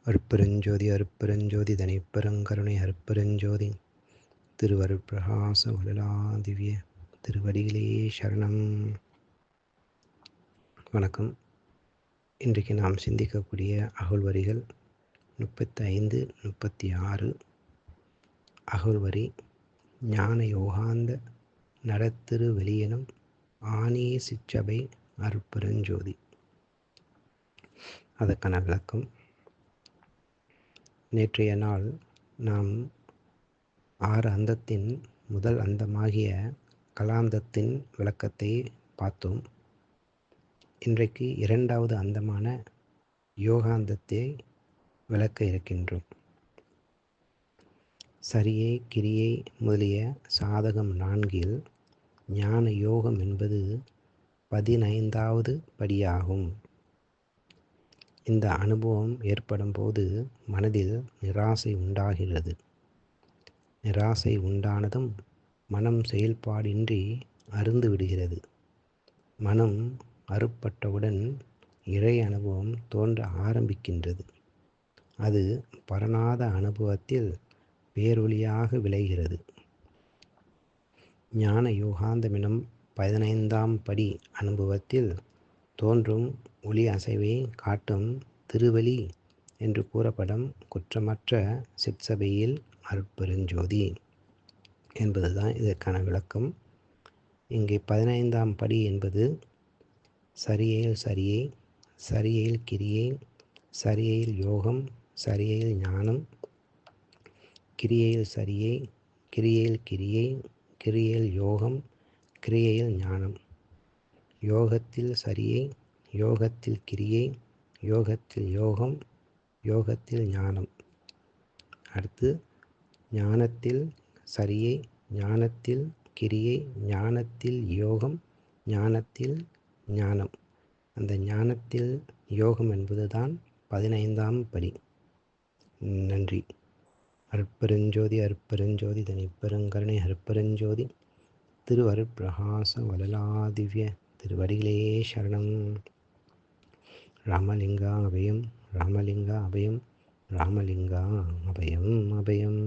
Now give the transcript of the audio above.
அருட்பெருஞ்சோதி அருட்பெருஞ்சோதி தனிப்பெருங்கருணை அருட்பெருஞ்சோதி திருவருட்பிரகாச வளலாதிவ்ய திருவடிகளே சரணம். வணக்கம். இன்றைக்கு நாம் சிந்திக்கக்கூடிய அகழ்வரிகள் 35, 36. அகழ்வரி: ஞான யோகாந்த நடத்திரு வெளியனும் ஆணிய சிற்றபை அருட்பெருஞ்சோதி. அதற்கான விளக்கம். நேற்றைய நாள் நாம் 6 அந்தத்தின் முதல் அந்தமாகிய கலாந்தத்தின் விளக்கத்தை பார்த்தோம். இன்றைக்கு 2வது அந்தமான யோகாந்தத்தை விளக்க இருக்கின்றோம். சரியை, கிரியை முதலிய சாதகம் 4ல் ஞான யோகம் என்பது 15வது படியாகும். இந்த அனுபவம் ஏற்படும் போது மனதில் நிராசை உண்டாகிறது. நிராசை உண்டானதும் மனம் செயல்பாடின்றி அருந்து விடுகிறது. மனம் அறுப்பட்டவுடன் இறை அனுபவம் தோன்ற ஆரம்பிக்கின்றது. அது பரநாத அனுபவத்தில் பேரொளியாக விளைகிறது. ஞான யோகாந்தமெனும் 15ஆம் படி அனுபவத்தில் தோன்றும் ஒளி அசைவை காட்டும் திருவெளி என்று கூறப்படும் குற்றமற்ற சிற்சபையில் அருட்பெருஞ்சோதி என்பதுதான் இதற்கான விளக்கம். இங்கே 15ஆம் படி என்பது சரியையில் சரியை, சரியையில் கிரியை, சரியையில் யோகம், சரியையில் ஞானம், கிரியையில் சரியை, கிரியையில் கிரியை, கிரியையில் யோகம், கிரியையில் ஞானம், யோகத்தில் சரியை, யோகத்தில் கிரியை, யோகத்தில் யோகம், யோகத்தில் ஞானம். அடுத்து ஞானத்தில் சரியை, ஞானத்தில் கிரியை, ஞானத்தில் யோகம், ஞானத்தில் ஞானம். அந்த ஞானத்தில் யோகம் என்பதுதான் 15ஆம் படி. நன்றி. அருட்பெருஞ்சோதி அருட்பெருஞ்சோதி தனிப்பெருங்கருணை அருட்பெருஞ்சோதி திருவருட்பிரகாச வளலாதிவ்ய திருவடிகளே சரணம். ராமலிங்கா அபயம், ராமலிங்கா அபயம், ராமலிங்கா அபயம் அபயம்.